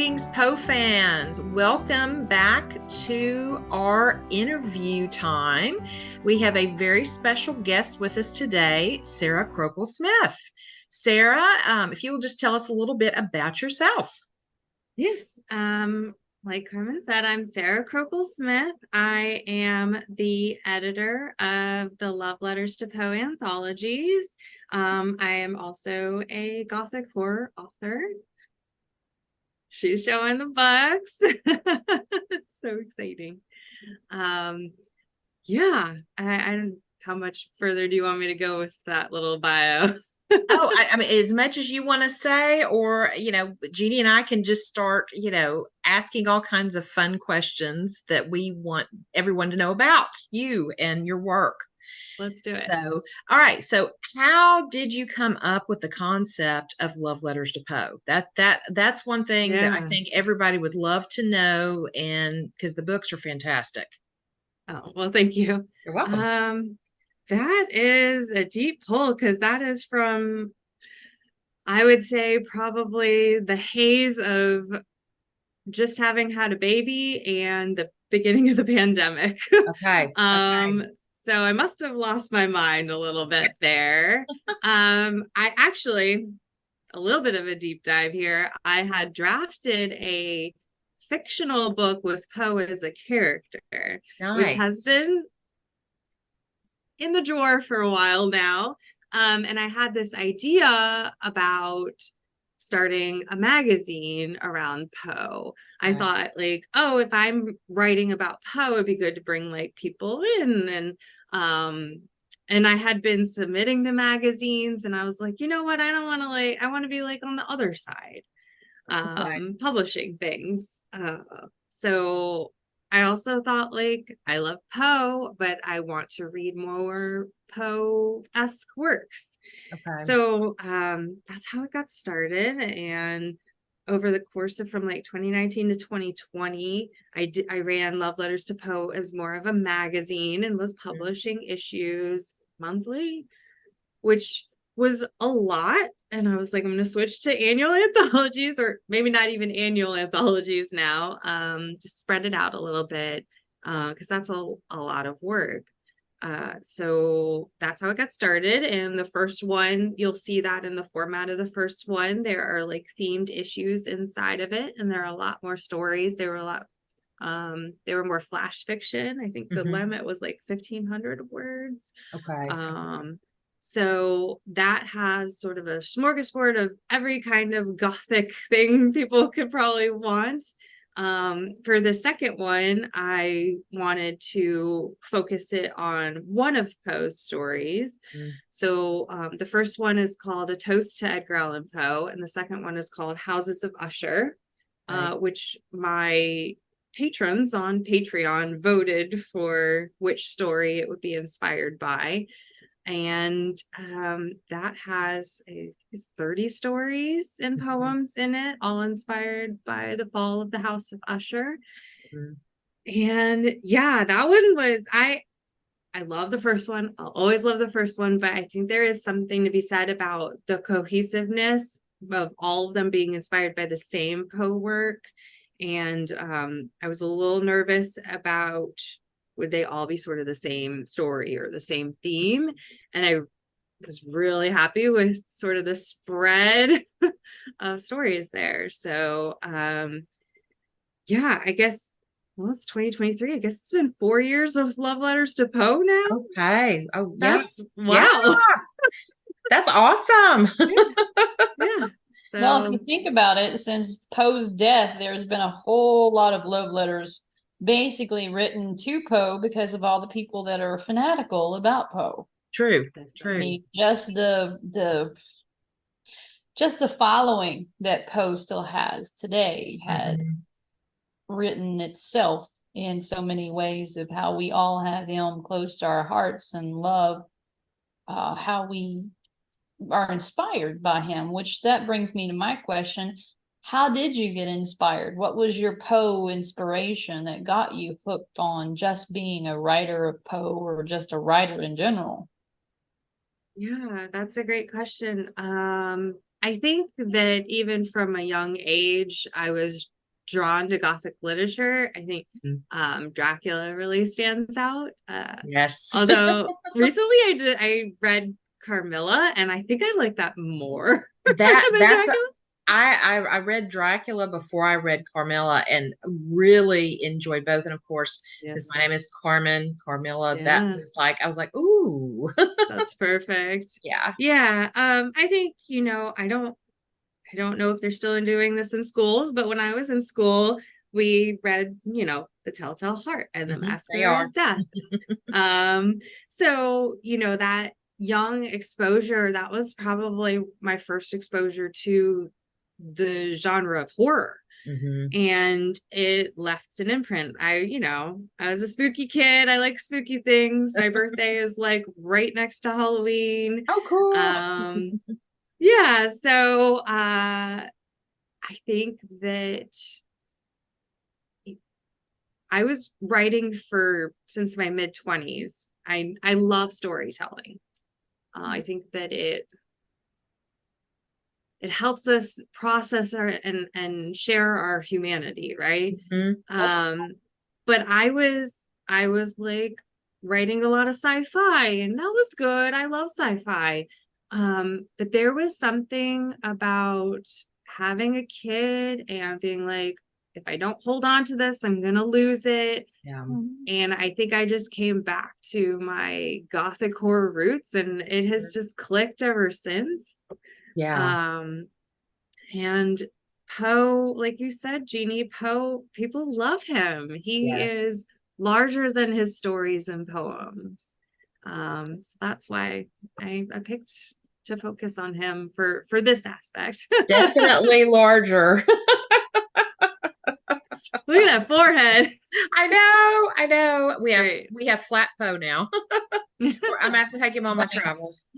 Greetings, Poe fans. Welcome back to our interview time. We have a very special guest with us today, Sara Crocoll Smith. Sara, if you will just tell us a little bit about yourself. Yes. Like Carmen said, I'm Sara Crocoll Smith. I am the editor of the Love Letters to Poe anthologies. I am also a Gothic horror author. She's showing the books. It's so exciting. Yeah, I how much further do you want me to go with that little bio? Oh, I mean, as much as you want to say, or, Jeanie and I can just start, asking all kinds of fun questions that we want everyone to know about you and your work. Let's do it. So, all right. So, how did you come up with the concept of Love Letters to Poe? That's one thing that I Yeah. think everybody would love to know, and because the books are fantastic. Oh, well, thank you. You're welcome. That is a deep pull because that is from, I would say, probably the haze of just having had a baby and the beginning of the pandemic. Okay. Okay. So I must have lost my mind a little bit there. I actually, a little bit of a deep dive here. I had drafted a fictional book with Poe as a character, which has Nice. been in the drawer for a while now. And I had this idea about starting a magazine around Poe. I Okay. thought, like, oh, if I'm writing about Poe, it'd be good to bring like people in. And I had been submitting to magazines, and I was like, you know what? I don't want to I want to be like on the other side, Okay. publishing things. So I also thought, like, I love Poe, but I want to read more Poe-esque works. Okay. So that's how it got started. And over the course of from like 2019 to 2020, I ran Love Letters to Poe as more of a magazine and was publishing issues monthly, which was a lot. And I was like, I'm going to switch to annual anthologies, or maybe not even annual anthologies now. Just spread it out a little bit because that's a lot of work. So that's how it got started. And the first one, you'll see that in the format of the first one, there are like themed issues inside of it, and there are a lot more stories. They were more flash fiction. I think the Hmm. limit was like 1,500 words. Okay. So that has sort of a smorgasbord of every kind of gothic thing people could probably want. For the second one, I wanted to focus it on one of Poe's stories. Mm. So the first one is called A Toast to Edgar Allan Poe, and the second one is called Houses of Usher, Okay. which my patrons on Patreon voted for which story it would be inspired by. And that has 30 stories and Mhm. poems in it, all inspired by the fall of the House of Usher. Mhm. And yeah, that one was I love the first one. I'll always love the first one, but I think there is something to be said about the cohesiveness of all of them being inspired by the same Poe work. And I was a little nervous about would they all be sort of the same story or the same theme. And I was really happy with sort of the spread of stories there. So yeah, I guess, well, it's 2023. I guess it's been 4 years of Love Letters to Poe now. Okay. Oh, yeah. That's Yeah. wow. That's awesome. Yeah. Yeah. Well, if you So think about it, since Poe's death, there's been a whole lot of love letters basically written to Poe because of all the people that are fanatical about Poe. True. I True. mean, just the following that Poe still has today has Mhm. written itself in so many ways of how we all have him close to our hearts and love how we are inspired by him, which that brings me to my question. How did you get inspired? What was your Poe inspiration that got you hooked on just being a writer of Poe or just a writer in general? yeah, that's a great question. I think that even from a young age, I was drawn to Gothic literature. I think Dracula really stands out. Yes. Although recently I read Carmilla, and I think I like that more than That's Dracula. I read Dracula before I read Carmilla and really enjoyed both. And of course, since my name is Carmen, Carmilla, that Yeah. was like, I was like, ooh. That's perfect. Yeah. Yeah. I think, I don't know if they're still doing this in schools, but when I was in school, we read, The Telltale Heart and The They Masquerade are. of Death. So, that young exposure, that was probably my first exposure to the genre of horror. And it left an imprint. I was a spooky kid. I like spooky things. My birthday is like right next to Halloween. Oh, cool. Yeah, so I think that I was writing since my mid-20s. I love storytelling. I think that it helps us process and share our humanity, right? But I was like writing a lot of sci-fi, and that was good. I love sci-fi. But there was something about having a kid and being like, if I don't hold on to this, I'm gonna lose it. Yeah. And I think I just came back to my Gothic horror roots, and it has just clicked ever since. Yeah. And Poe, like you said, Jeanie, Poe, people love him. He is larger than his stories and poems. So that's why I picked to focus on him for this aspect. Definitely larger. Look at that forehead. I know. It's We have flat Poe now. I'm gonna have to take him on my travels.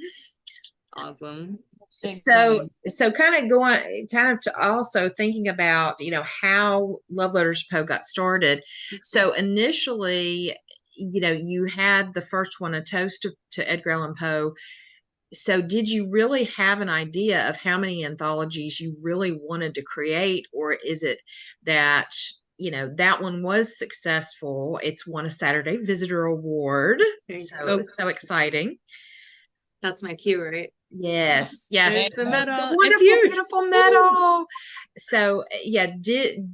Awesome. So kind of to also thinking about, how Love Letters to Poe got started. So initially, you had the first one, A Toast to Edgar Allan Poe. So did you really have an idea of how many anthologies you really wanted to create, or is it that that one was successful? It's won a Saturday Visitor Award, so so exciting. That's my cue, right? Yes, It's the medal. The wonderful, beautiful medal. So yeah, did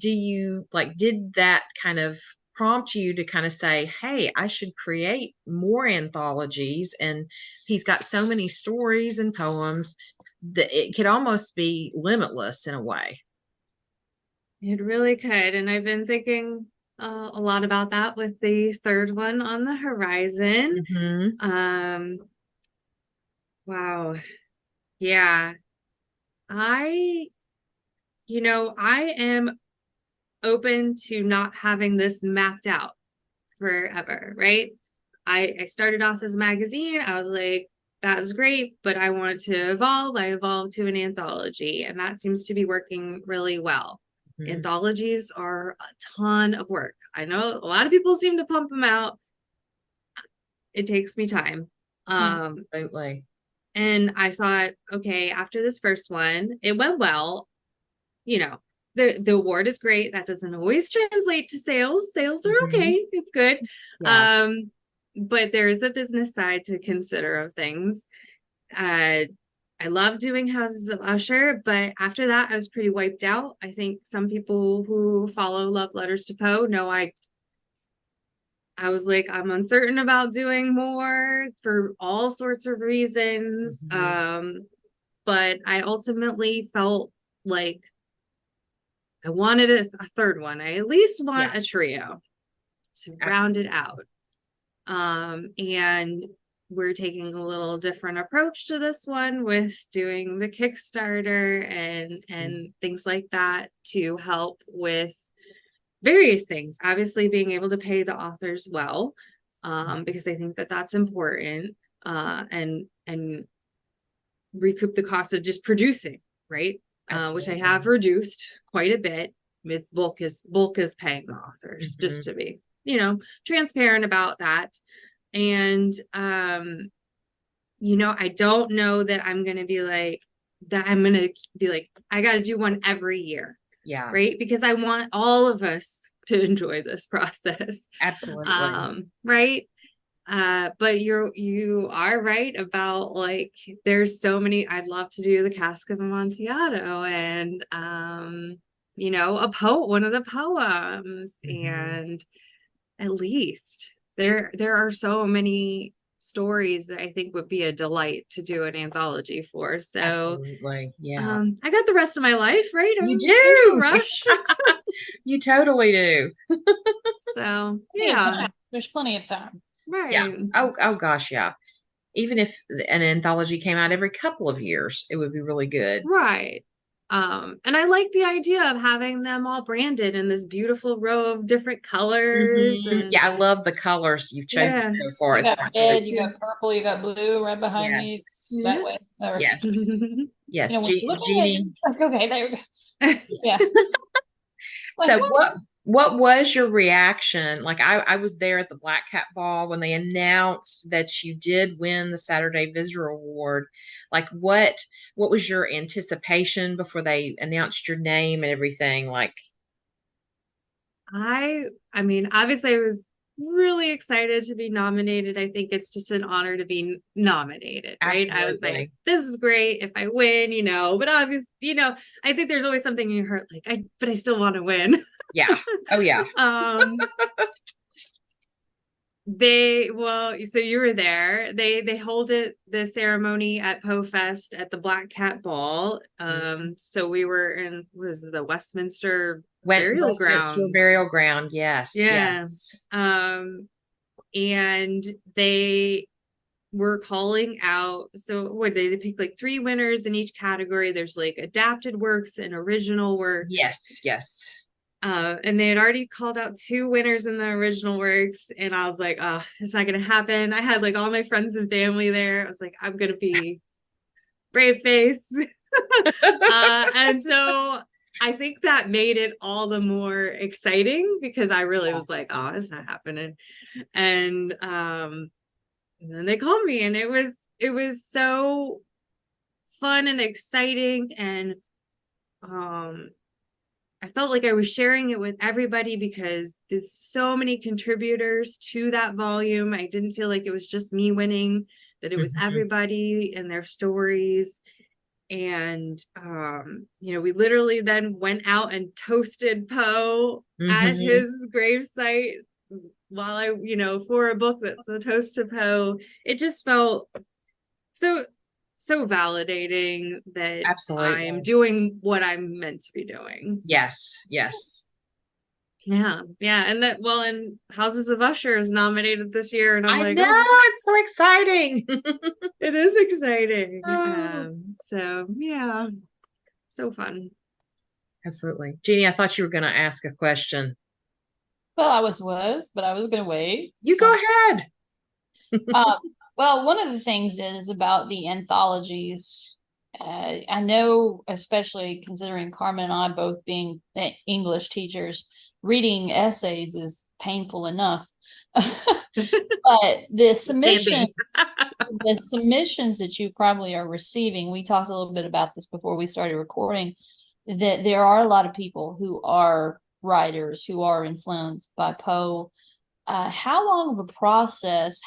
that kind of prompt you to kind of say, hey, I should create more anthologies? And he's got so many stories and poems that it could almost be limitless in a way. It really could. And I've been thinking a lot about that with the third one on the horizon. Wow. Yeah. I am open to not having this mapped out forever, right? I started off as a magazine. I was like, that was great, but I want to evolve. I evolved to an anthology, and that seems to be working really well. Anthologies are a ton of work. I know a lot of people seem to pump them out. It takes me time. Absolutely. And I thought, okay, after this first one, it went well. The award is great. That doesn't always translate to sales. Sales are okay. It's good. Yeah. But there's a business side to consider of things. I love doing Houses of Usher, but after that, I was pretty wiped out. I think some people who follow Love Letters to Poe know I was like, I'm uncertain about doing more for all sorts of reasons. But I ultimately felt like I wanted a third one. I at least want a trio to round it out. And we're taking a little different approach to this one with doing the Kickstarter and things like that to help with various things. Obviously, being able to pay the authors well, because I think that that's important, and recoup the cost of just producing, right? Which I have reduced quite a bit. Bulk is paying the authors, just to be transparent about that. And I don't know that I'm going to be like, that I'm gonna be like, I got to do one every year, Yeah, right? Because I want all of us to enjoy this process. absolutely. Right. But you are right about, like, there's so many. I'd love to do the Cask of Amontillado and you know, one of the poems, and at least there are so many stories that I think would be a delight to do an anthology for. So Absolutely. Yeah. I got the rest of my life, right? You There's no do. rush. You totally do. So Plenty of yeah, time. There's plenty of time. Yeah. right. Oh gosh, yeah. Even if an anthology came out every couple of years, it would be really good. Right. And I like the idea of having them all branded in this beautiful row of different colors. And Yeah, I love the colors you've chosen yeah. so far. You It's got really red, you got purple, you got blue right behind me. yes. That Yeah. way. Or, Yes. you Yes. know, when you look at it, Jeanie. it's like, okay, there we go. Yeah. Like, So what was your reaction? Like I was there at the Black Cat Ball when they announced that you did win the Saturday Visitor Award. Like what was your anticipation before they announced your name and everything? Like I mean, obviously I was really excited to be nominated. I think it's just an honor to be nominated, right? I was like, absolutely. this is great if I win, you know, but obviously, you know, I think there's always something in your heart, like, but I still want to win. Yeah. Oh yeah. um so you were there. They hold the ceremony at Poe Fest at the Black Cat Ball. So we were in, was the Westminster Burial Westminster Ground. Burial Ground. Yes. Yeah. Yes. And they were calling out, so what, they picked like 3 winners in each category. There's like adapted works and original works. Yes. Yes. And they had already called out 2 winners in the original works, and I was like, oh, it's not gonna happen. I had like all my friends and family there. I was like, I'm gonna be brave face. And so I think that made it all the more exciting, because I really was like, oh, it's not happening. And then they called me, and it was so fun and exciting, and I felt like I was sharing it with everybody, because there's so many contributors to that volume. I didn't feel like it was just me winning, that it was everybody and their stories. And you know, we literally then went out and toasted Poe at his gravesite, while I, you know, for a book that's a toast to Poe. It just felt so validating that I'm Absolutely. doing what I'm meant to be doing. Yes. Yes. Yeah. And that, well, and Houses of Usher is nominated this year, and I'm I like, know. oh, It's so exciting. it is exciting. Oh, So yeah, so fun. absolutely. Jeanie, I thought you were going to ask a question. well, but I was going to wait. You go ahead. Uh, well, one of the things is about the anthologies. I know, especially considering Carmen and I both being English teachers, reading essays is painful enough. But the submissions that you probably are receiving, we talked a little bit about this before we started recording, that there are a lot of people who are writers who are influenced by Poe. How long of a process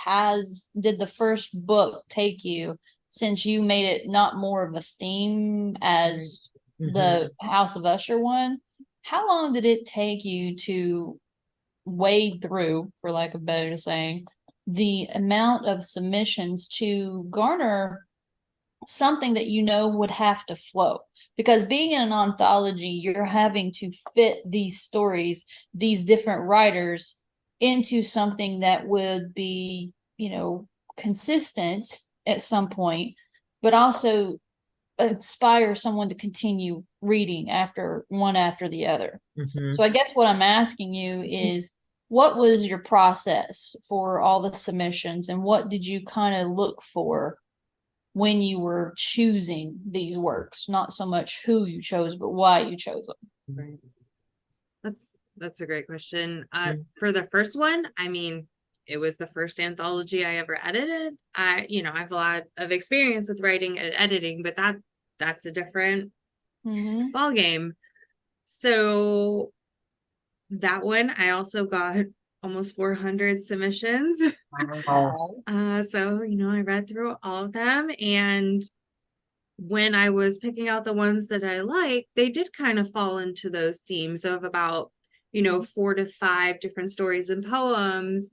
did the first book take you, since you made it not more of a theme as the House of Usher one? How long did it take you to wade through, for lack of better saying, the amount of submissions to garner something that you know would have to flow? Because being in an anthology, you're having to fit these stories, these different writers, into something that would be, you know, consistent at some point, but also inspire someone to continue reading after the other. So I guess what I'm asking you is, what was your process for all the submissions, and what did you kind of look for when you were choosing these works? Not so much who you chose, but why you chose them. Right. That's a great question. For the first one, I mean, it was the first anthology I ever edited. I have a lot of experience with writing and editing, but that's a different Mhm. ball game. So that one, I also got almost 400 submissions. Wow. So, I read through all of them, and when I was picking out the ones that I liked, they did kind of fall into those themes of about, 4 to 5 different stories and poems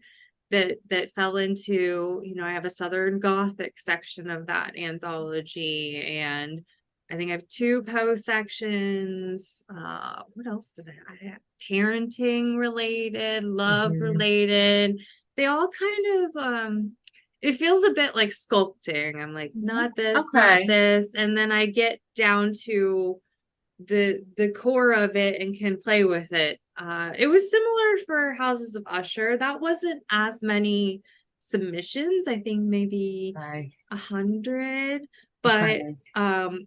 that fell into, I have a Southern Gothic section of that anthology, and I think I have 2 Poe sections. What else did I have? Parenting related, love related. They all kind of it feels a bit like sculpting. I'm like, not this, not Okay. this. And then I get down to the core of it and can play with it. It was similar for Houses of Usher. That wasn't as many submissions. I think maybe Okay. 100. But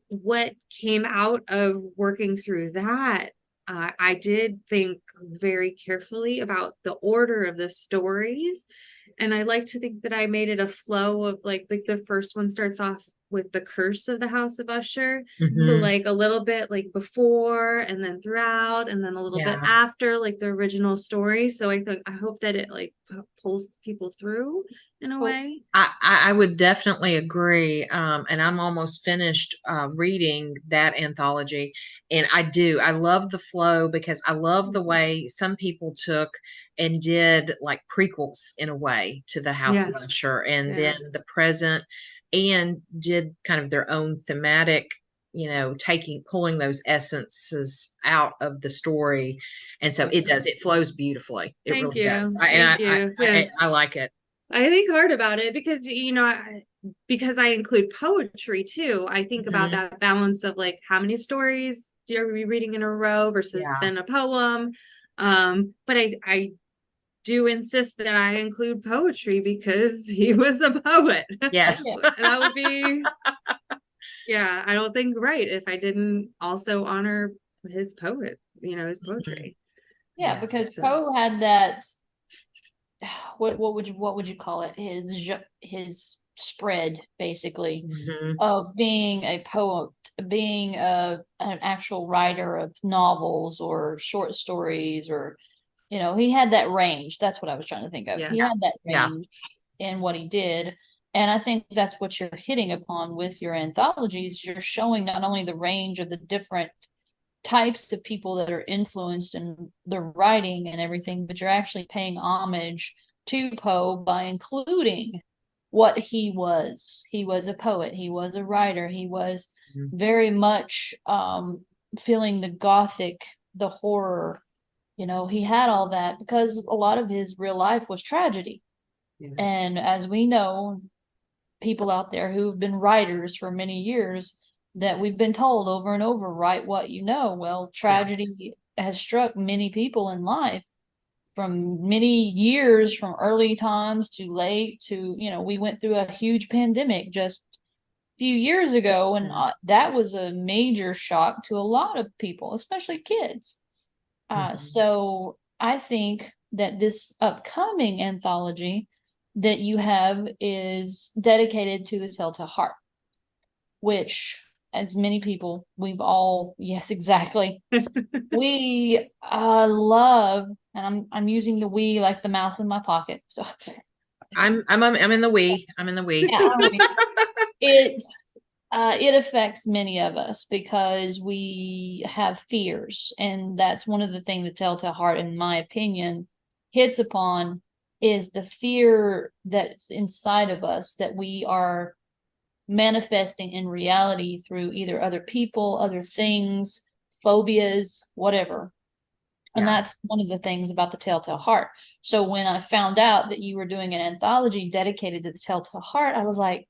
what came out of working through that, I did think very carefully about the order of the stories. And I like to think that I made it a flow of like the first one starts off with the curse of the House of Usher. So Mhm. like a little bit like before and then throughout and then a little bit Yeah. after like the original story. So I hope that it like pulls people through in a Well, way. I would definitely agree. And I'm almost finished reading that anthology. And I love the flow because I love the way some people took and did like prequels in a way to the House Yeah. of Usher and Yeah. then the present and did kind of their own thematic, pulling those essences out of the story. And so it flows beautifully. It Thank really does. you. Thank you. Yeah. I like it. I think hard about it because because I include poetry too. I think about Mhm. that balance of like how many stories are we reading in a row versus Yeah. then a poem. But I do insist that I include poetry because he was a poet. Yes. That would be, yeah, I don't think right if I didn't also honor his his poetry. yeah, Yeah. because So Poe had that. What would you call it? His spread basically Mhm. of being a poet, being an actual writer of novels or short stories, or he had that range. That's what I was trying to think of. He had yes. that Yeah. range in what he did. And I think that's what you're hitting upon with your anthologies. You're showing not only the range of the different types of people that are influenced in their writing and everything, but you're actually paying homage to Poe by including what he was. He was a poet, he was a writer, he was Mhm. very much feeling the gothic, the horror. He had all that because a lot of his real life was tragedy. Yeah. And as we know, people out there who've been writers for many years, that we've been told over and over, write what you know. Well, Yeah. tragedy has struck many people in life from many years, from early times to late to, we went through a huge pandemic just a few years ago, and that was a major shock to a lot of people, especially kids. Mhm. So I think that this upcoming anthology that you have is dedicated to the Telltale Heart, which, as many people, we've all, yes, exactly. We love, and I'm using the we like the mouse in my pocket. So I'm in the we. I'm in the we. yeah, it it affects many of us because we have fears, and that's one of the things the Telltale Heart, in my opinion, hits upon, is the fear that's inside of us that we are manifesting in reality through either other people, other things, phobias, whatever. And Yeah. that's one of the things about the Telltale Heart. So when I found out that you were doing an anthology dedicated to the Telltale Heart, I was like,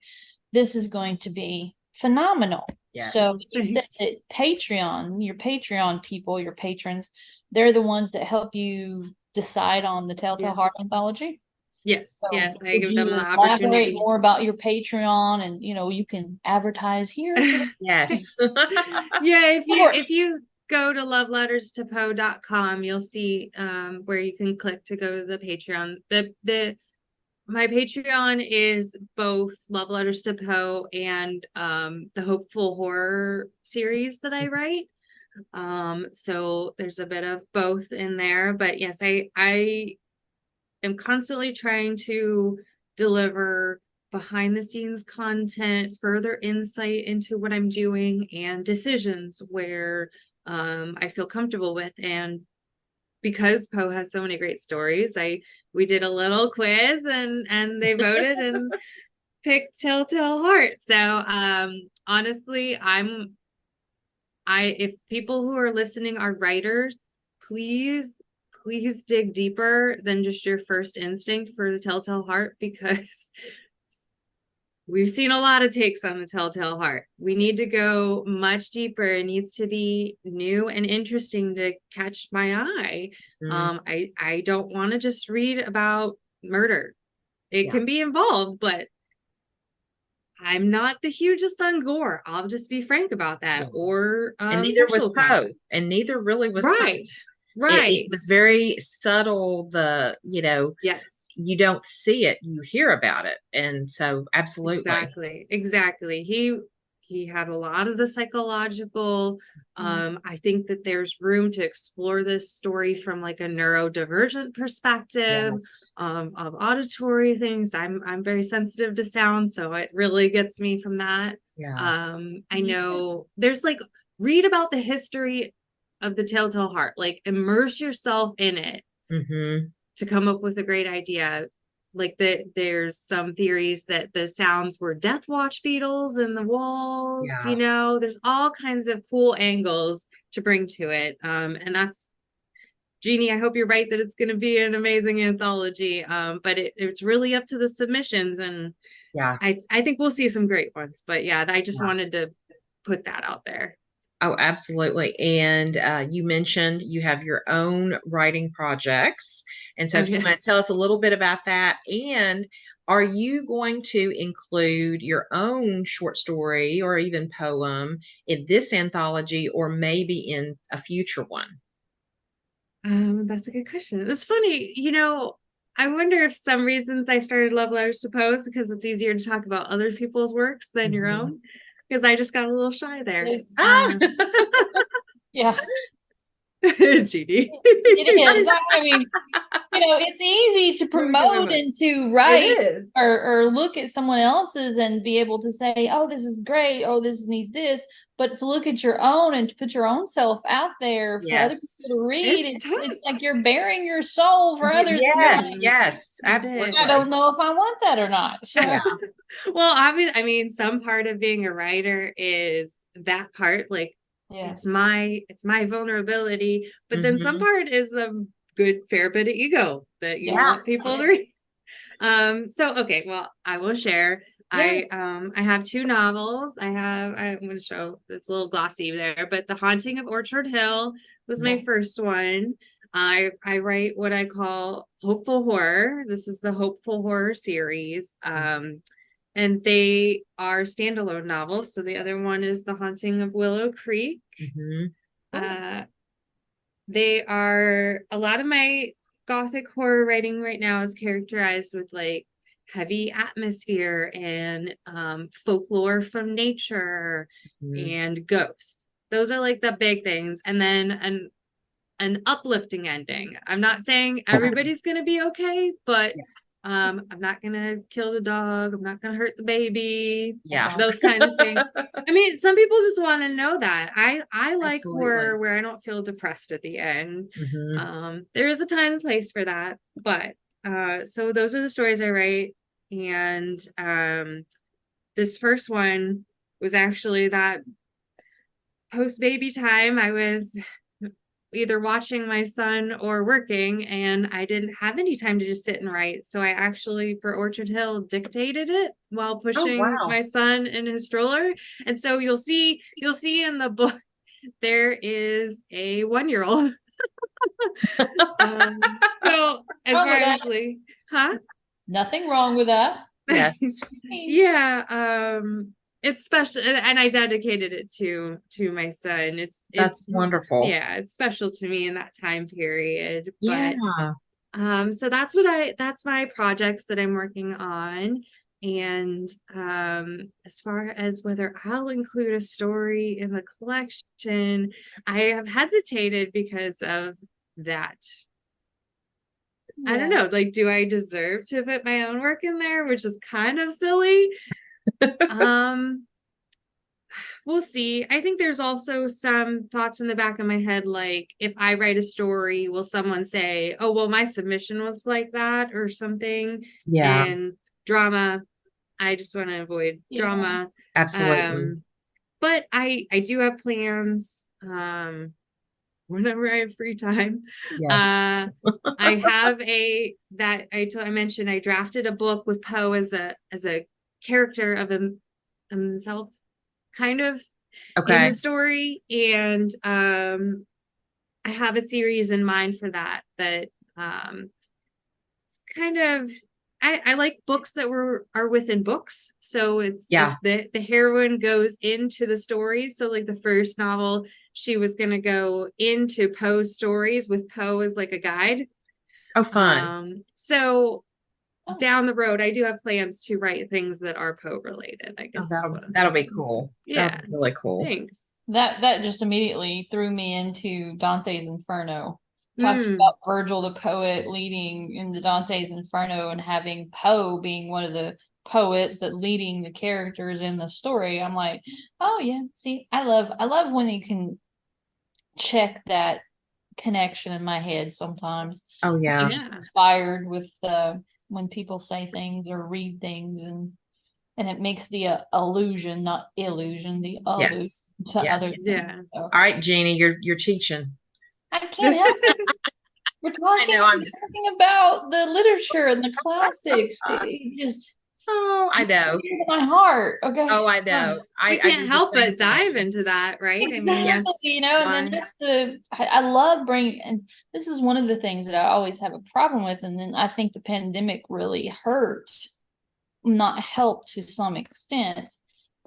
this is going to be phenomenal. So Yes. you said that Patreon, your Patreon people, your patrons, they're the ones that help you decide on the Telltale Heart Yes. anthology. Yes. So Yes. I would give them you the elaborate opportunity. more about your Patreon, and you can advertise here? Yes. Yeah, Or if you go to loveletterstopoe.com, you'll see where you can click to go to the Patreon. The my Patreon is both Love Letters to Poe and the Hopeful Horror series that I write. So there's a bit of both in there, but yes, I am constantly trying to deliver behind the scenes content, further insight into what I'm doing, and decisions where I feel comfortable with. And because Poe has so many great stories, we did a little quiz and they voted and picked Telltale Heart. So honestly, if people who are listening are writers, please dig deeper than just your first instinct for the Telltale Heart, because we've seen a lot of takes on the Telltale Heart. We need to go much deeper. It needs to be new and interesting to catch my eye. I don't want to just read about murder. It can be involved, but I'm not the hugest on gore. I'll just be frank about that. Or and neither was Poe, and neither really was right. Poe. It was very subtle. Yes. You don't see it, you hear about it. And so absolutely. Exactly. He had a lot of the psychological. I think that there's room to explore this story from like a neurodivergent perspective, of auditory things. I'm very sensitive to sound, so it really gets me from that. I know there's like, read about the history of the Telltale Heart, like immerse yourself in it. To come up with a great idea. Like there's some theories that the sounds were death watch beetles in the walls. There's all kinds of cool angles to bring to it. And that's, Jeanie, I hope you're right that it's going to be an amazing anthology. But it's really up to the submissions, and I think we'll see some great ones. But I just wanted to put that out there. Oh, absolutely. And you mentioned you have your own writing projects. And so if you want to tell us a little bit about that, and are you going to include your own short story or even poem in this anthology, or maybe in a future one? That's a good question. It's funny, I wonder if some reasons I started Love Letters to Poe because it's easier to talk about other people's works than your own. Because I just got a little shy there. Yeah. Jeanie. It is. I mean, it's easy to promote and to write or look at someone else's and be able to say, oh, this is great. Oh, this needs this. But to look at your own and to put your own self out there for other people to read, it's like you're bearing your soul for others. Yes, absolutely. I don't know if I want that or not. So. Well, obviously, I mean, some part of being a writer is that part, like it's my vulnerability, but then some part is a good fair bit of ego that you want people to read. So okay, well, I will share. I have two novels. I'm going to show, it's a little glossy there, but The Haunting of Orchard Hill was my first one. I write what I call hopeful horror. This is the Hopeful Horror series. And they are standalone novels. So the other one is The Haunting of Willow Creek. They are, a lot of my gothic horror writing right now is characterized with like heavy atmosphere and folklore from nature and ghosts. Those are like the big things. And then an uplifting ending. I'm not saying everybody's going to be okay, but I'm not going to kill the dog. I'm not going to hurt the baby. Those kind of things. I mean, some people just want to know that. I like horror where I don't feel depressed at the end. There is a time and place for that. But so those are the stories I write. And this first one was actually that post-baby time. I was either watching my son or working, and I didn't have any time to just sit and write. So I actually, for Orchard Hill, dictated it while pushing my son in his stroller. And so you'll see in the book, there is a 1-year-old. So as far as like, Nothing wrong with that. Yes. It's special, and I dedicated it to my son. That's wonderful. Yeah, it's special to me in that time period. But So that's my projects that I'm working on. And as far as whether I'll include a story in the collection, I have hesitated because of that. I don't know, like, do I deserve to put my own work in there, which is kind of silly? We'll see. I think there's also some thoughts in the back of my head, like, if I write a story, will someone say, oh, well, my submission was like that or something? Yeah, And drama, I just want to avoid drama. absolutely. But I do have plans. Whenever I have free time. Yes. I have I mentioned I drafted a book with Poe as a character of himself, kind of, in Okay. the story. And I have a series in mind for that it's kind of, I like books that are within books. So it's Yeah. like the heroine goes into the stories. So like the first novel, she was gonna go into Poe's stories with Poe as like a guide. Oh, fun. So Oh, down the road, I do have plans to write things that are Poe related, I Oh, guess is what I'm that'll be saying. cool. That'll Yeah, be really cool. thanks. that just immediately threw me into Dante's Inferno. Talking Mm, about Virgil the poet leading in the Dante's Inferno and having Poe being one of the poets that leading the characters in the story. I'm like, oh yeah, see, I love when you can check that connection in my head sometimes. Oh, yeah. I'm yeah. inspired with when people say things or read things, and it makes the illusion, not illusion, the allusion Yes. to other Yes. things. Yeah. So All right, Jeannie, you're teaching. I can't help it. We're I know. I'm just. talking about the literature and the classics. It just Oh, I know. my heart. Okay. Oh, I Well, know. we I can't do the help same but dive thing. into that, right? I mean, Exactly, Yes. and then why? that's I love bringing, and this is one of the things that I always have a problem with, and then I think the pandemic really hurt, not helped to some extent,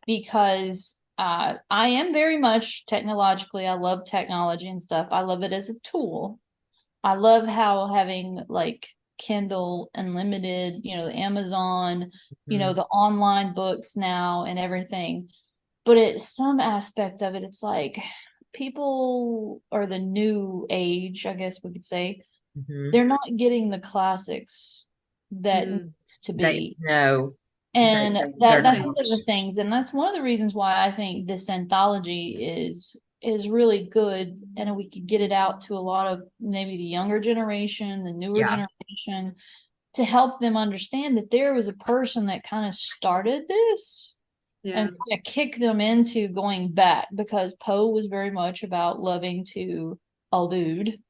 because I am very much technologically, I love technology and stuff. I love it as a tool. I love how having like Kindle Unlimited, the Amazon, Mhm. the online books now and everything. But it's some aspect of it, it's like people are the new age, I guess we could say. Mhm. They're not getting the classics that Mm, needs to be. No, And they're that's really? one not. of the things, and that's one of the reasons why I think this anthology is really good, and we could get it out to a lot of maybe the younger generation, the newer Yeah. generation, to help them understand that there was a person that kind of started this Yeah. and kind of kick them into going back, because Poe was very much about loving to allude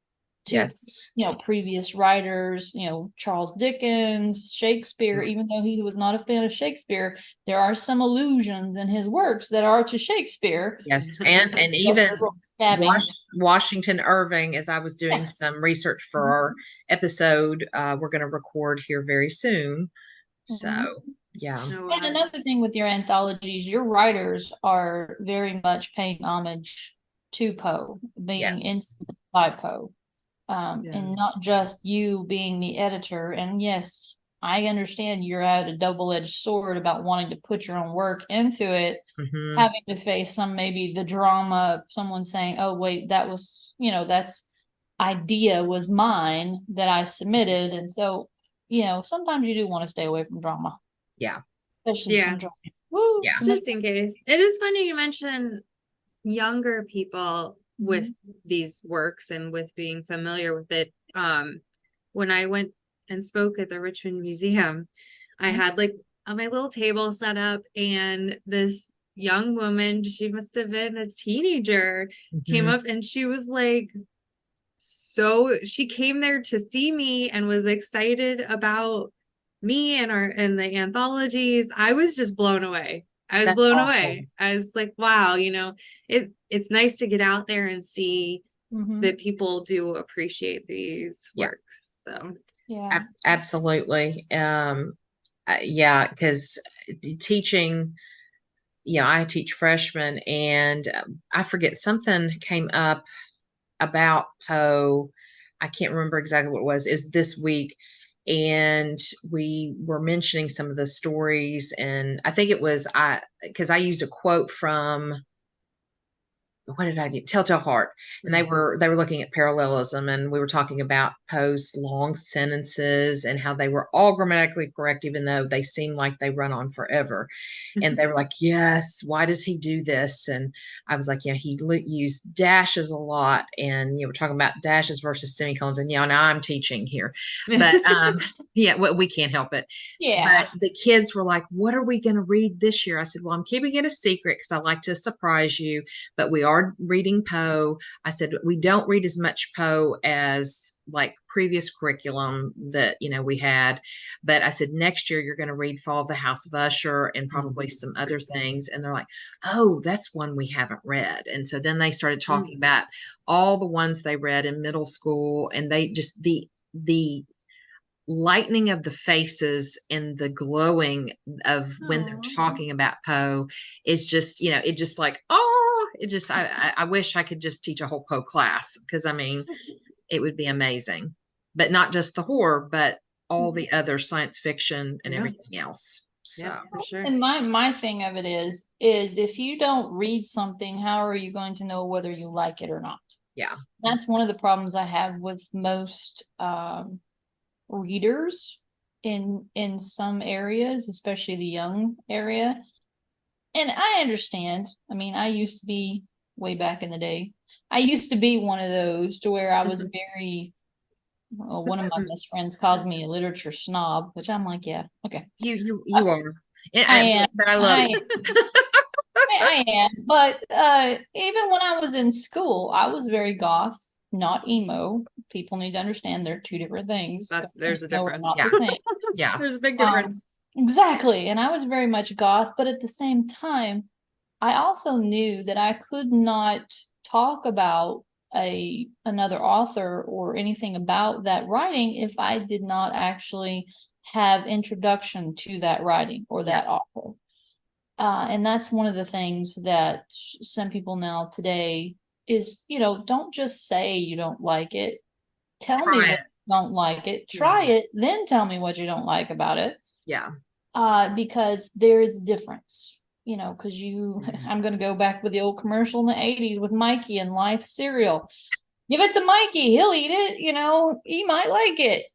to Yes. previous writers, Charles Dickens, Shakespeare. Mm. Even though he was not a fan of Shakespeare, there are some allusions in his works that are to Shakespeare. Yes. And Just even liberal stabbing. Washington Irving, as I was doing Yes. some research for our episode, we're going to record here very soon. So, Mhm. yeah. Oh, And wow. another thing with your anthologies, your writers are very much paying homage to Poe, being Yes. influenced by Poe. Yeah. And not just you being the editor. And yes, I understand you're at a double-edged sword about wanting to put your own work into it, Hmm. having to face maybe the drama of someone saying, oh, wait, that was, that's idea was mine that I submitted. And so, sometimes you do want to stay away from drama, Yeah. especially Yeah. some drama. Woo, Yeah. too much. Just in case. It is funny you mention younger people with these works and with being familiar with it. When I went and spoke at the Richmond Museum, I Mhm. had like my little table set up, and this young woman, she must have been a teenager, came Hmm. up, and she was like, so she came there to see me and was excited about me and the anthologies. I was just blown away. I was That's blown away. awesome. I was like, wow, it's nice to get out there and see Mhm. that people do appreciate these Yeah. works. So Yeah. Absolutely. Yeah, because teaching, I teach freshmen, and I forget, something came up about Poe. I can't remember exactly what it was. It was this week. And we were mentioning some of the stories. And I think it was, because I used a quote from, what did I do? Telltale Heart. And they were looking at parallelism, and we were talking about Poe's long sentences and how they were all grammatically correct, even though they seem like they run on forever. And they were like, yes, why does he do this? And I was like, yeah, he used dashes a lot. And we're talking about dashes versus semicolons. And now I'm teaching here, but yeah, well, we can't help it. Yeah. But the kids were like, what are we going to read this year? I said, well, I'm keeping it a secret because I like to surprise you, but we are reading Poe. I said, we don't read as much Poe as like previous curriculum that, we had. But I said, next year you're going to read Fall of the House of Usher and probably some other things. And they're like, oh, that's one we haven't read. And so then they started talking about all the ones they read in middle school, and they just, the lightening of the faces and the glowing of when they're talking about Poe is just, it just like, oh, it just, I wish I could just teach a whole Poe class, because I mean, it would be amazing. But not just the horror, but all the other science fiction and everything else. So Yeah, for sure. And my thing of it is if you don't read something, how are you going to know whether you like it or not? yeah. That's one of the problems I have with most readers in some areas, especially the young area. And I understand. I mean, I used to be, way back in the day, I used to be one of those to where I was very, well, one of my best friends calls me a literature snob, which I'm like, yeah, okay. You are. And I am. but I love it. I am. But even when I was in school, I was very goth, not emo. People need to understand they're two different things. There's a difference. Not Yeah. the same. Yeah. There's a big difference. Exactly. And I was very much goth, but at the same time, I also knew that I could not talk about another author or anything about that writing if I did not actually have introduction to that writing or that author. And that's one of the things that some people now today is, don't just say you don't like it. Tell me what you don't like it. Try it, then tell me what you don't like about it. Yeah. Because there is a difference, because I'm going to go back with the old commercial in the 80s with Mikey and Life cereal. Give it to Mikey, he'll eat it, he might like it.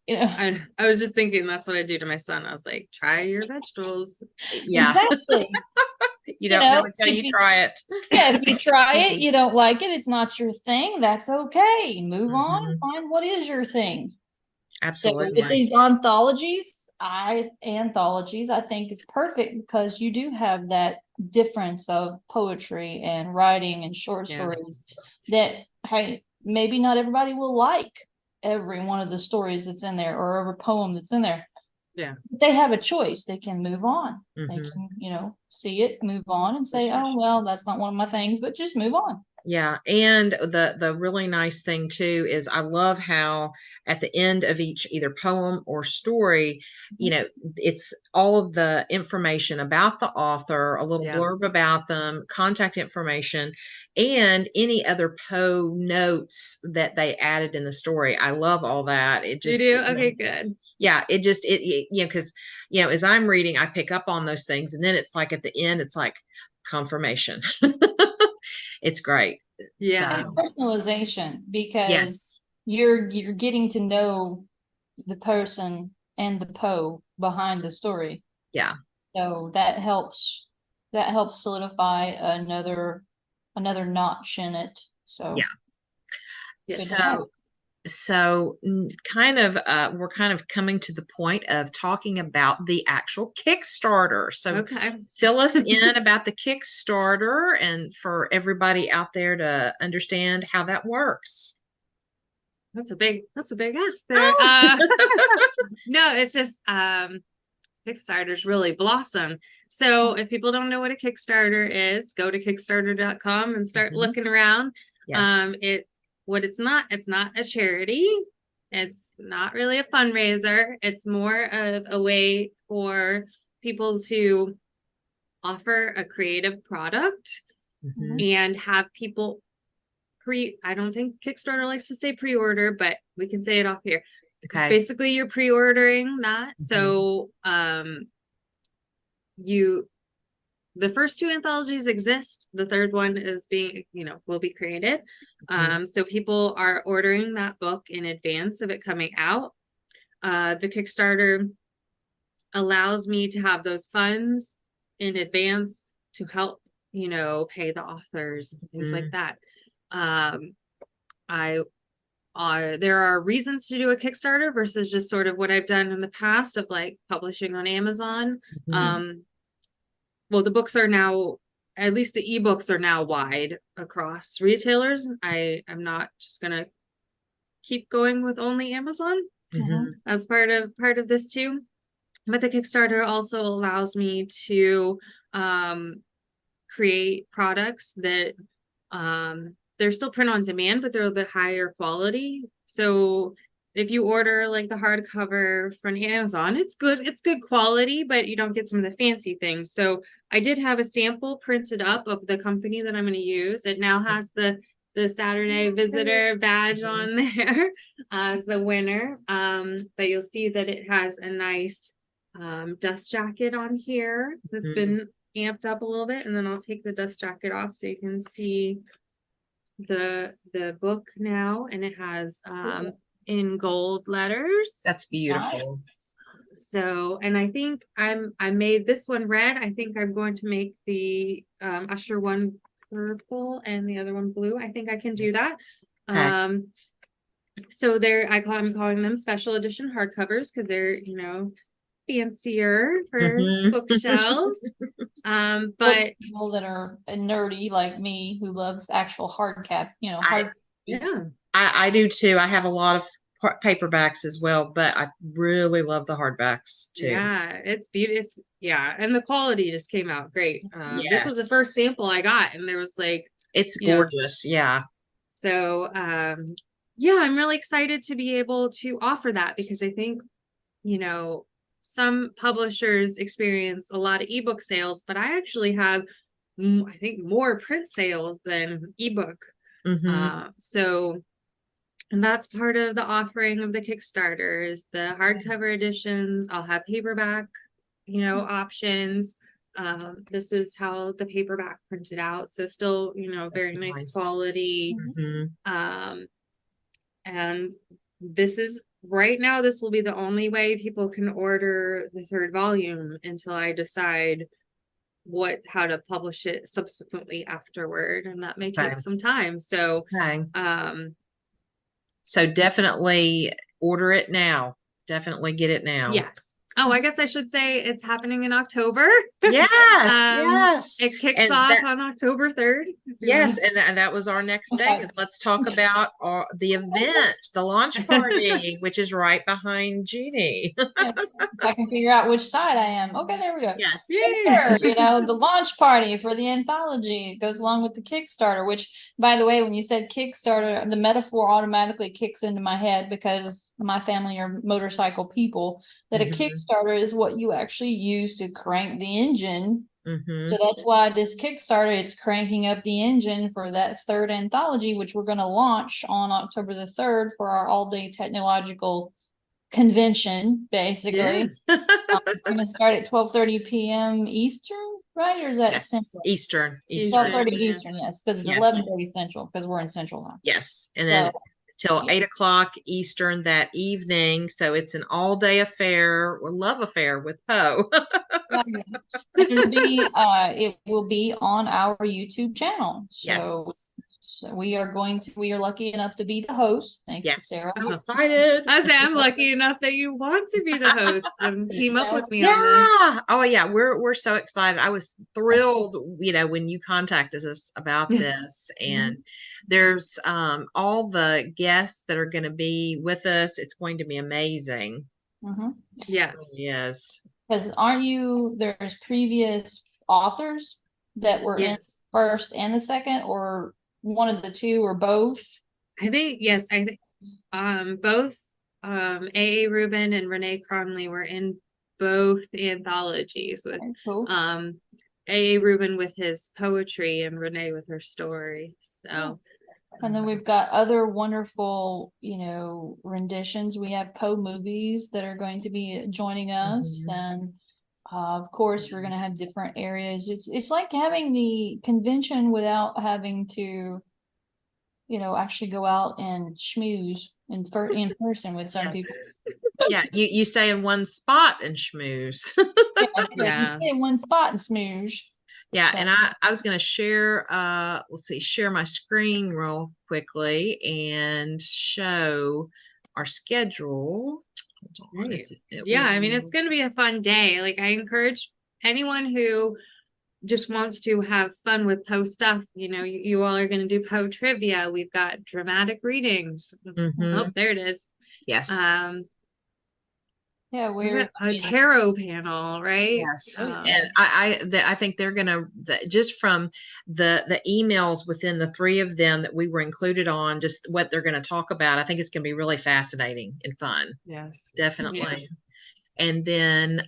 I was just thinking that's what I do to my son. I was like, try your vegetables. Yeah. Exactly. You don't know until you try it. Yeah, if you try it, you don't like it, it's not your thing, that's okay. Move on and find what is your thing. Absolutely. So with these anthologies, I think is perfect because you do have that difference of poetry and writing and short stories that, hey, maybe not everybody will like every one of the stories that's in there or every poem that's in there. Yeah. But they have a choice. They can move on. They can, see it, move on and say, oh, well, that's not one of my things, but just move on. Yeah. And the really nice thing too is I love how at the end of each either poem or story, it's all of the information about the author, a little blurb about them, contact information, and any other Poe notes that they added in the story. I love all that. It just, you do? Okay, good. Yeah. It just, because, as I'm reading, I pick up on those things. And then it's like at the end, it's like confirmation. It's great. Yeah. And personalization, because yes. you're getting to know the person and the Poe behind the story. Yeah. So that helps solidify another notch in it. So yeah. So kind of we're kind of coming to the point of talking about the actual Kickstarter. So fill us in about the Kickstarter and for everybody out there to understand how that works. That's a big ask there. No, it's just Kickstarter's really blossomed. So if people don't know what a Kickstarter is, go to Kickstarter.com and start looking around. Yes. It's not a charity. It's not really a fundraiser. It's more of a way for people to offer a creative product and have people I don't think Kickstarter likes to say pre-order, but we can say it off here. It's Okay. basically you're pre-ordering that. So the first two anthologies exist. The third one is being, will be created. So people are ordering that book in advance of it coming out. The Kickstarter allows me to have those funds in advance to help, pay the authors, things like that. There are reasons to do a Kickstarter versus just sort of what I've done in the past of like publishing on Amazon. Well, the books are now, at least the ebooks are now wide across retailers. I'm not just gonna keep going with only Amazon as part of this too. But the Kickstarter also allows me to create products that they're still print on demand, but they're a bit higher quality. So if you order like the hardcover from Amazon, it's good quality, but you don't get some of the fancy things. So I did have a sample printed up of the company that I'm going to use. It now has the Saturday visitor badge on there as the winner. But you'll see that it has a nice dust jacket on here that's been amped up a little bit. And then I'll take the dust jacket off so you can see the book now, and it has in gold letters. That's beautiful. So, and I think I made this one red. I think I'm going to make the Usher one purple and the other one blue. I think I can do that. Okay. So I'm calling them special edition hardcovers because they're, fancier for bookshelves. But people that are nerdy like me who loves actual hardcap, I do too. I have a lot of paperbacks as well, but I really love the hardbacks too. Yeah, it's beautiful. And the quality just came out great. This was the first sample I got, and there was like, it's gorgeous. So I'm really excited to be able to offer that because I think, some publishers experience a lot of ebook sales, but I actually have, I think, more print sales than ebook. So, and that's part of the offering of the Kickstarter is the hardcover editions. I'll have paperback, options. This is how the paperback printed out. So still, very nice quality. And this is right now, this will be the only way people can order the third volume until I decide how to publish it subsequently afterward. And that may take some time. So, so definitely order it now. Definitely get it now. Yes. Oh, I guess I should say it's happening in October. Yes. It kicks off on October 3rd. Yes, and that was our next thing is let's talk about the event, the launch party, which is right behind Jeanie. Yes, if I can figure out which side I am. Okay, there we go. Yes. There, the launch party for the anthology. It goes along with the Kickstarter, which, by the way, when you said Kickstarter, the metaphor automatically kicks into my head because my family are motorcycle people, that a Kickstarter is what you actually use to crank the engine. So that's why this Kickstarter, it's cranking up the engine for that third anthology, which we're going to launch on October the 3rd for our all-day technological convention, basically. Yes. We're going to start at 12:30 p.m. Eastern, right? Or is that Central? Eastern. 12:30 Eastern, yes, because it's 11:30 Central, because we're in Central now. Yes, and then till 8 o'clock Eastern that evening. So it's an all-day affair, or love affair with Poe. It will be on our YouTube channel. So we are lucky enough to be the host. Thank you, Sarah. So excited. I'm lucky enough that you want to be the host and team up with me on this. Oh yeah, we're so excited. I was thrilled, when you contacted us about this. And there's all the guests that are going to be with us. It's going to be amazing. Yes. Because there's previous authors that were in first and the second, or one of the two, or both? I think both A.A. Rubin and Renee Cromley were in both anthologies with A.A. Rubin with his poetry and Renee with her story. So And then we've got other wonderful, renditions. We have Poe movies that are going to be joining us. And of course, we're going to have different areas. It's like having the convention without having to, actually go out and schmooze in person with some people. Yeah, you stay in one spot and schmooze. Yeah. In one spot and smooze. Yeah, and I was going to share, share my screen real quickly and show our schedule. Right. Yeah, I mean, it's going to be a fun day. Like, I encourage anyone who just wants to have fun with Poe stuff. You all are going to do Poe trivia. We've got dramatic readings. Oh, there it is. Yes. Yeah, we're a tarot panel, right? Yes, and I think they're gonna just from the emails within the three of them that we were included on, just what they're going to talk about. I think it's going to be really fascinating and fun. Yes, definitely. Yeah. And then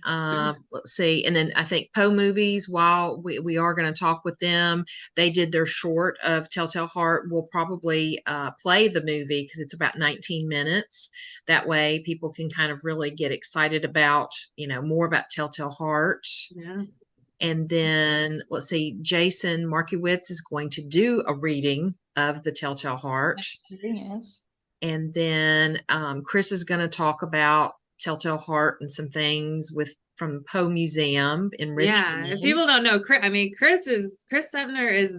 let's see, and then I think Poe movies, while we are going to talk with them, they did their short of Telltale Heart. We'll probably play the movie because it's about 19 minutes. That way people can kind of really get excited about, more about Telltale Heart. Yeah. And then let's see, Jason Markiewicz is going to do a reading of the Telltale Heart. Yes. And then Chris is going to talk about Telltale Heart and some things from the Poe Museum in Richmond. Yeah, if people don't know, Chris Sepner is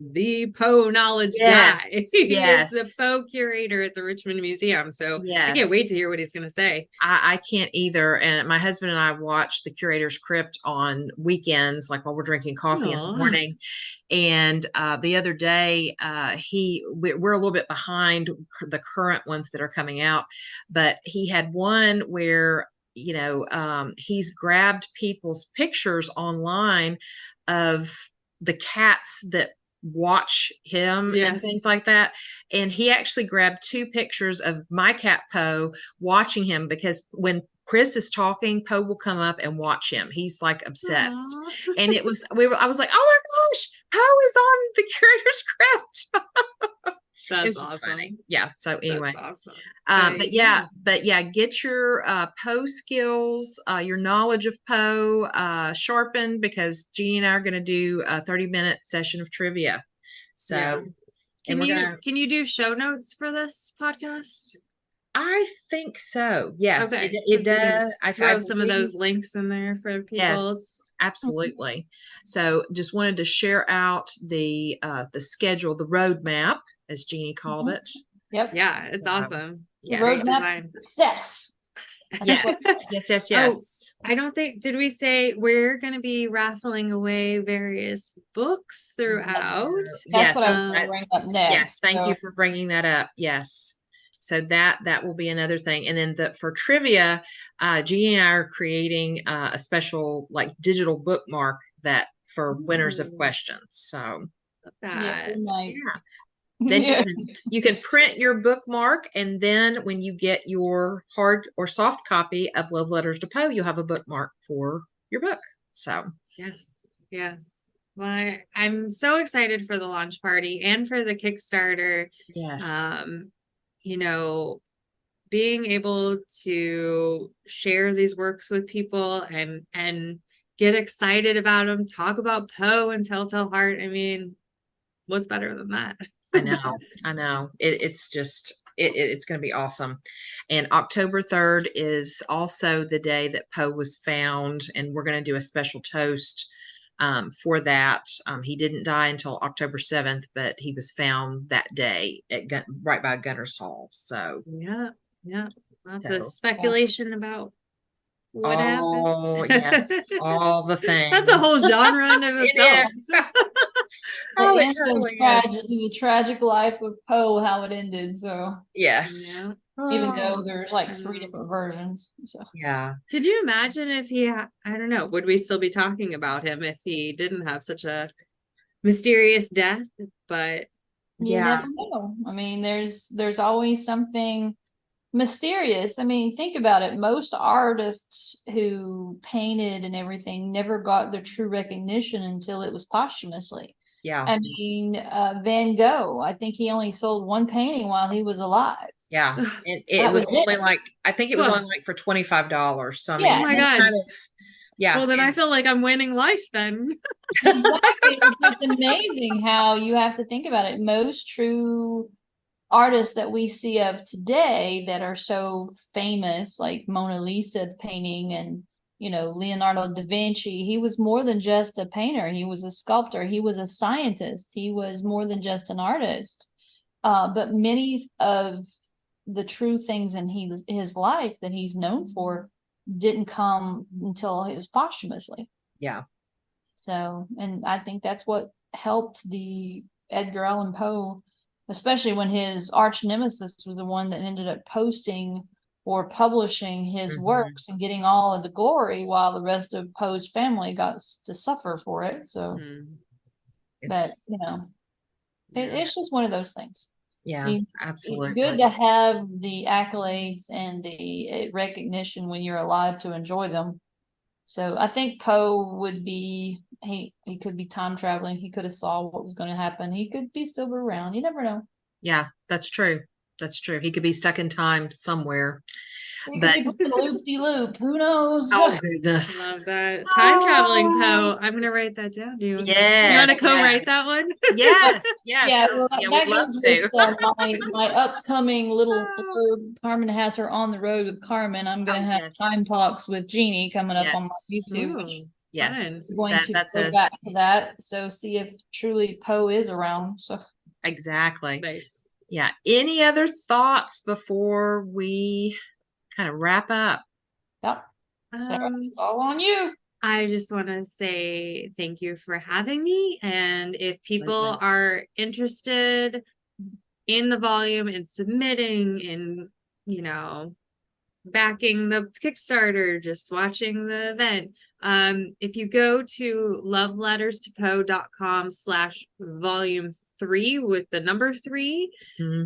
the Poe knowledge guy. He is the Poe curator at the Richmond Museum. So I can't wait to hear what he's going to say. I can't either. And my husband and I watch the Curator's Crypt on weekends, like while we're drinking coffee in the morning. And the other day, we're a little bit behind the current ones that are coming out, but he had one where, he's grabbed people's pictures online of the cats that watch him and things like that. And he actually grabbed 2 pictures of my cat Poe watching him, because when Chris is talking, Poe will come up and watch him. He's like obsessed. Aww. And I was like, oh my gosh, Poe is on the Curator's Crypt. That's it was just awesome. Funny. Yeah. So anyway, that's awesome. But get your Poe skills, your knowledge of Poe sharpened, because Jeanie and I are going to do a 30-minute session of trivia. So can you do show notes for this podcast? I think so. Yes, okay. It does. I throw some of those links in there for people. Yes, absolutely. So just wanted to share out the schedule, the roadmap, as Jeanie called it. Yep. Yeah, it's awesome. Yes. Roadmap success. Yes. I don't think, did we say we're going to be raffling away various books throughout? That's what I was going to bring up next. Yes, thank you for bringing that up. Yes. So that will be another thing. And then for trivia, Jeanie and I are creating a special digital bookmark that for winners of questions. So then you can print your bookmark, and then when you get your hard or soft copy of Love Letters to Poe, you'll have a bookmark for your book. So yes. Well, I'm so excited for the launch party and for the Kickstarter. Yes. Being able to share these works with people and get excited about them, talk about Poe and Telltale Heart. I mean, what's better than that? I know. It's just, it's going to be awesome. And October 3rd is also the day that Poe was found, and we're going to do a special toast for that. He didn't die until October 7th, but he was found that day right by Gunner's Hall. So yeah. Lots of speculation about what happened. Oh yes, all the things. That's a whole genre in of itself. It totally is. The tragic life of Poe, how it ended. So yes, even though there's 3 different versions. So could you imagine if he? I don't know. Would we still be talking about him if he didn't have such a mysterious death? But you never know. I mean, there's always something mysterious. I mean, think about it. Most artists who painted and everything never got their true recognition until it was posthumously. Yeah. I mean, Van Gogh, I think he only sold one painting while he was alive. Yeah. And it That was was it. only like, I think it was Well, only like for $25. So I Yeah, mean, oh my it's God. kind of, yeah. Well, then I and- feel like I'm winning life then. exactly. It's amazing how you have to think about it. Most true artists that we see of today that are so famous, like Mona Lisa painting and, you know, Leonardo da Vinci, he was more than just a painter. He was a sculptor. He was a scientist. He was more than just an artist. But many of the true things in his life that he's known for didn't come until it was posthumously. yeah. So, and I think that's what helped the Edgar Allan Poe, especially when his arch nemesis was the one that ended up posting or publishing his works and getting all of the glory while the rest of Poe's family got to suffer for it. So, but It's, you know, Yeah. it's just one of those things. yeah, It's absolutely. good to have the accolades and the recognition when you're alive to enjoy them. So I think Poe would be, he could be time traveling. He could have saw what was going to happen. He could be still around. You never know. Yeah, that's true. That's true. He could be stuck in time somewhere. He But could be put in a loop-de-loop. Who knows? oh goodness. Love that. Time traveling Oh, Poe. I'm gonna write that down. Do you want to yes, co-write that yes. one? Yes, yes. Yeah, well, Yeah, that we'd love goes to. with my upcoming little Oh, Carmen has her on the road with Carmen. I'm going to have yes. time talks with Jeanie coming up on my Yes. YouTube, which Ooh, Yes. I'm going to That's go a back to that. So see if truly Poe is around. So exactly. nice. Yeah. Any other thoughts before we kind of wrap up? yep. Sarah, it's all on you. I just want to say thank you for having me. And if people Absolutely. are interested in the volume and submitting and, you know, backing the Kickstarter, just watching the event. If you go to loveletterstopoe.com/volume3 with the number 3,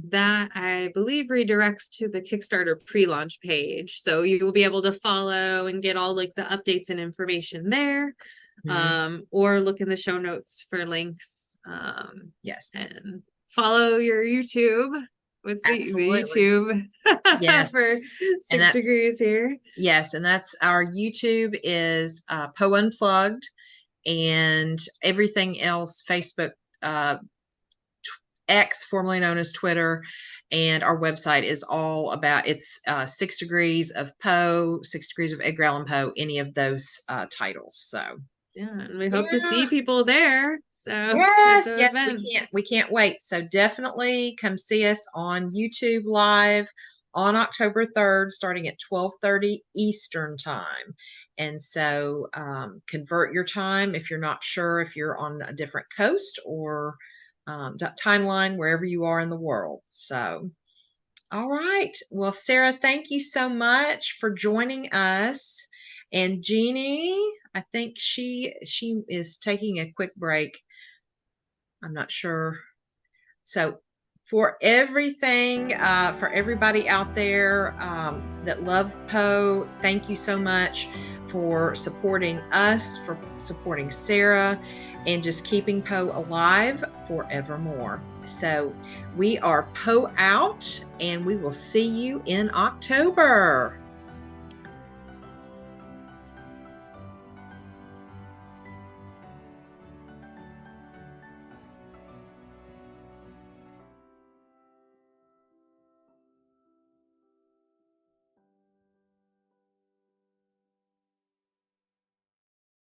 that I believe redirects to the Kickstarter pre-launch page. So you will be able to follow and get all like the updates and information there. Or look in the show notes for links. Yes. And follow your YouTube. With the YouTube Yes. for 6 degrees here. Yes, and that's our YouTube is Poe Unplugged, and everything else, Facebook, X, formerly known as Twitter, and our website is all about, it's 6 Degrees of Poe, 6 Degrees of Edgar Allan Poe, any of those titles. So yeah, and we hope to see people there. So yes, we can't wait. So definitely come see us on YouTube live on October 3rd, starting at 12:30 Eastern time. And so convert your time if you're not sure if you're on a different coast or timeline, wherever you are in the world. So, all right. Well, Sarah, thank you so much for joining us. And Jeanie, I think she is taking a quick break. I'm not sure. So for everything, for everybody out there that love Poe, thank you so much for supporting us, for supporting Sarah, and just keeping Poe alive forevermore. So we are Poe out, and we will see you in October.